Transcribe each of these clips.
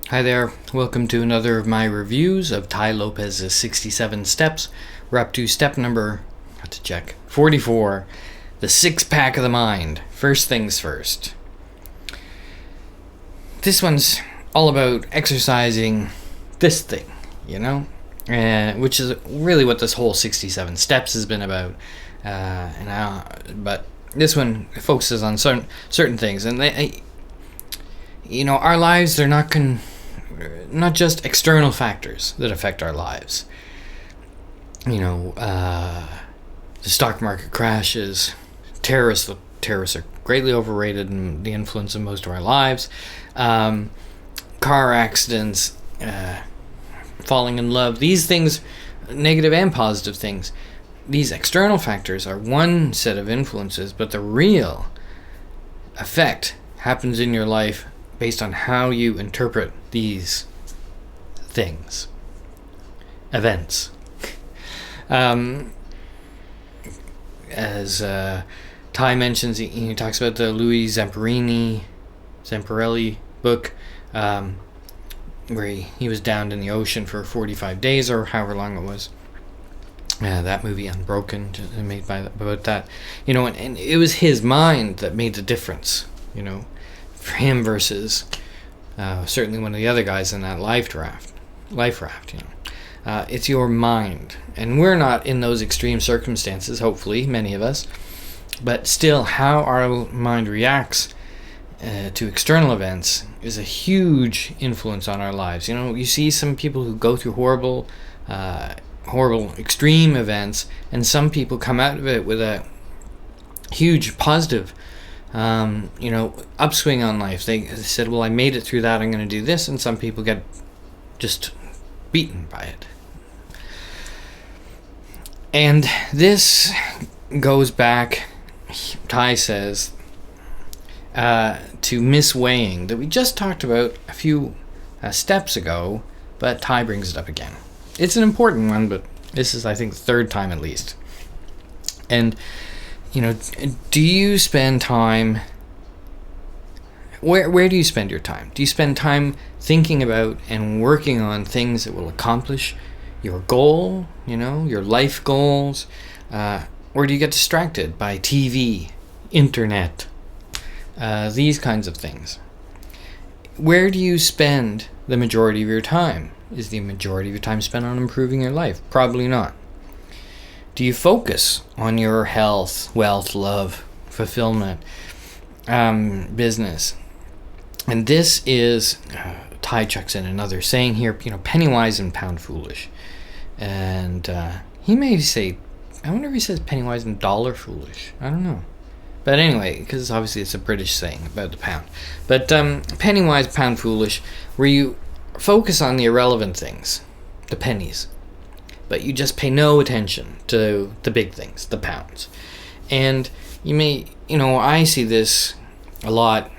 Hi there, welcome to another of my reviews of Tai Lopez's 67 Steps. We're up to step number, 44, the six-pack of the mind. First things first. This one's all about exercising this thing, which is really what this whole 67 Steps has been about. But this one focuses on certain things, and our lives, they're not just external factors that affect our lives. The stock market crashes, terrorists are greatly overrated in the influence of most of our lives. Car accidents, falling in love, these things, negative and positive things, these external factors are one set of influences, but the real effect happens in your life based on how you interpret these events. As Tai mentions, he talks about the Louis Zamperini book, where he was downed in the ocean for 45 days or however long it was. That movie Unbroken, made about that, and it was his mind that made the difference, for him versus certainly one of the other guys in that life raft. It's your mind, and we're not in those extreme circumstances, hopefully, many of us, but still, how our mind reacts to external events is a huge influence on our lives. You see some people who go through horrible extreme events, and some people come out of it with a huge positive upswing on life. They said, well, I made it through that, I'm going to do this, and some people get just beaten by it. And this goes back, Tai says, to misweighing that we just talked about a few steps ago, but Tai brings it up again. It's an important one, but this is, I think, the third time at least. And do you spend time? Where do you spend your time? Do you spend time thinking about and working on things that will accomplish your goal, your life goals? Or do you get distracted by TV, internet, these kinds of things? Where do you spend the majority of your time? Is the majority of your time spent on improving your life? Probably not. Do you focus on your health, wealth, love, fulfillment, business? And this is, Tai chucks in another saying here, penny wise and pound foolish. And he may say, I wonder if he says penny wise and dollar foolish. I don't know. But anyway, because obviously it's a British saying about the pound. But penny wise, pound foolish, where you focus on the irrelevant things, the pennies, but you just pay no attention to the big things, the pounds. And you may, I see this a lot.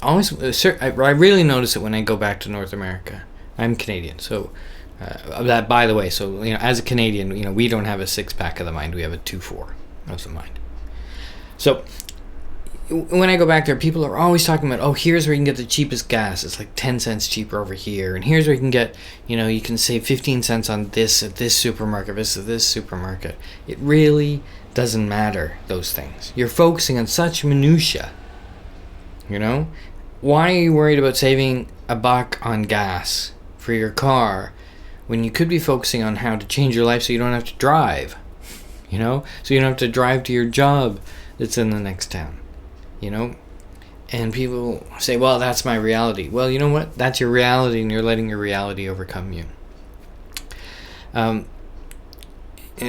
I really notice it when I go back to North America. I'm Canadian, so that, by the way, so as a Canadian, we don't have a six-pack of the mind. We have a 2-4 of the mind. So when I go back there, people are always talking about, oh, here's where you can get the cheapest gas. It's like 10 cents cheaper over here. And here's where you can get, you can save 15 cents on this at this supermarket versus this supermarket. It really doesn't matter, those things. You're focusing on such minutia, Why are you worried about saving $1 on gas for your car when you could be focusing on how to change your life so you don't have to drive, so you don't have to drive to your job that's in the next town? And people say, well, that's my reality. Well, you know what? That's your reality, and you're letting your reality overcome you. And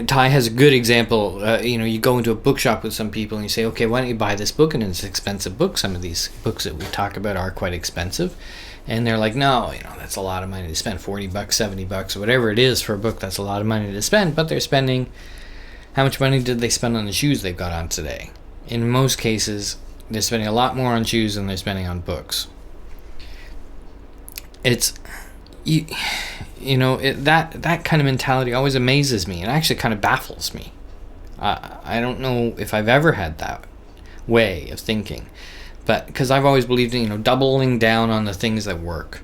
Tai has a good example. You go into a bookshop with some people and you say, okay, why don't you buy this book? And it's an expensive book. Some of these books that we talk about are quite expensive. And they're like, no, that's a lot of money to spend, $40, $70, whatever it is for a book. That's a lot of money to spend. But they're spending, how much money did they spend on the shoes they've got on today? In most cases, they're spending a lot more on shoes than they're spending on books. It's that kind of mentality always amazes me. It actually kind of baffles me. I don't know if I've ever had that way of thinking, But because I've always believed in, doubling down on the things that work.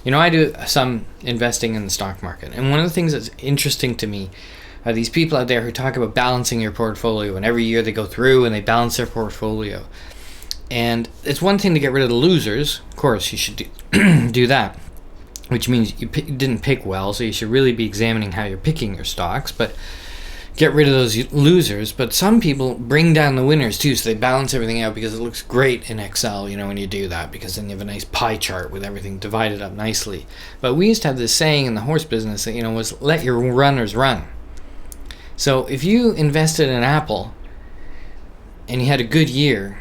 I do some investing in the stock market. And one of the things that's interesting to me are these people out there who talk about balancing your portfolio. And every year they go through and they balance their portfolio. And it's one thing to get rid of the losers. Of course, you should do that. Which means you didn't pick well. So you should really be examining how you're picking your stocks. But get rid of those losers. But some people bring down the winners too, so they balance everything out because it looks great in Excel, when you do that, because then you have a nice pie chart with everything divided up nicely. But we used to have this saying in the horse business that, was let your runners run. So if you invested in Apple and you had a good year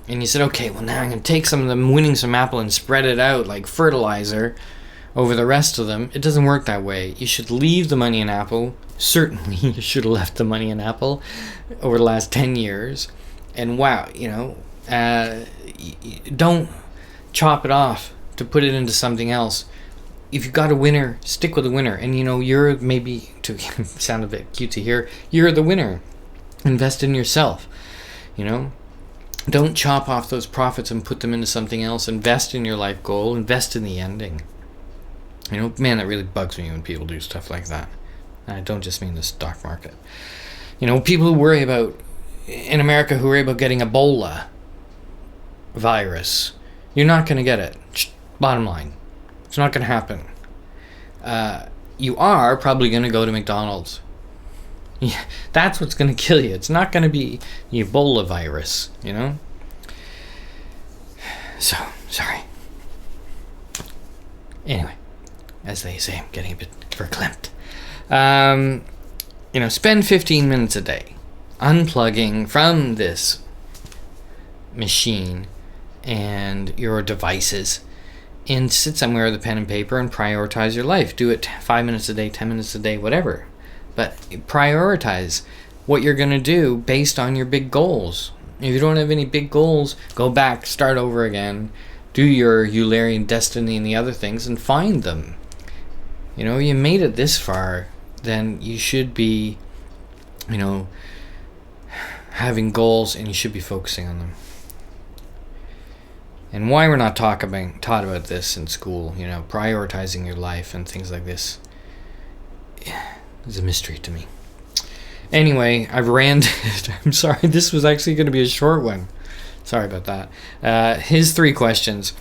and you said, okay, well now I'm going to take some of them winnings from Apple and spread it out like fertilizer over the rest of them, it doesn't work that way. You should leave the money in Apple. Certainly you should have left the money in Apple over the last 10 years. And wow, don't chop it off to put it into something else. If you got a winner, stick with the winner. And you're maybe, to sound a bit cute to hear, you're the winner. Invest in yourself. Don't chop off those profits and put them into something else. Invest in your life goal. Invest in the ending. Man, that really bugs me when people do stuff like that. I don't just mean the stock market. People who worry about, in America, who worry about getting Ebola virus. You're not going to get it. Bottom line. It's not going to happen. You are probably going to go to McDonald's. Yeah, that's what's going to kill you. It's not going to be the Ebola virus, So, sorry. Anyway. As they say, I'm getting a bit verklempt. Spend 15 minutes a day unplugging from this machine and your devices, and sit somewhere with a pen and paper and prioritize your life. Do it 5 minutes a day, 10 minutes a day, whatever. But prioritize what you're going to do based on your big goals. If you don't have any big goals, go back, start over again, do your Eulerian destiny and the other things, and find them. You made it this far, then you should be, having goals, and you should be focusing on them. And why we're not taught about this in school, prioritizing your life and things like this, is a mystery to me. Anyway, I've ranted. I'm sorry, this was actually going to be a short one. Sorry about that. His 3 questions.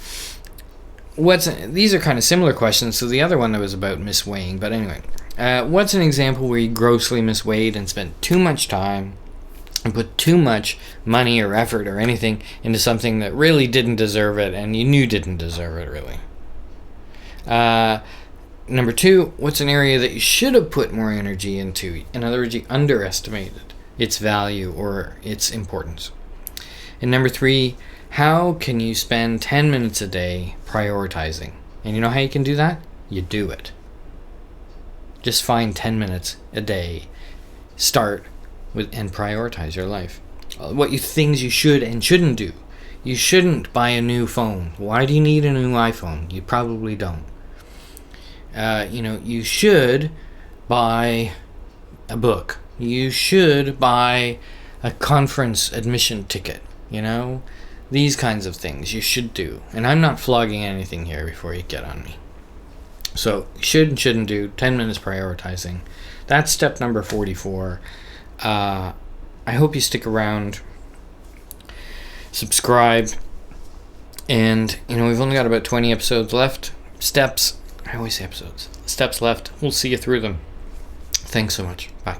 These are kind of similar questions to the other one that was about misweighing, but anyway. What's an example where you grossly misweighed and spent too much time and put too much money or effort or anything into something that really didn't deserve it and you knew didn't deserve it, really? Number 2, what's an area that you should have put more energy into? In other words, you underestimated its value or its importance. And number 3, how can you spend 10 minutes a day prioritizing? And you know how you can do that? You do it. Just find 10 minutes a day. Start with and prioritize your life. Things you should and shouldn't do. You shouldn't buy a new phone. Why do you need a new iPhone? You probably don't. You should buy a book. You should buy a conference admission ticket. These kinds of things you should do. And I'm not flogging anything here before you get on me. So, should and shouldn't do, 10 minutes prioritizing. That's step number 44. I hope you stick around. Subscribe. And, we've only got about 20 episodes left. I always say episodes. Steps left. We'll see you through them. Thanks so much. Bye.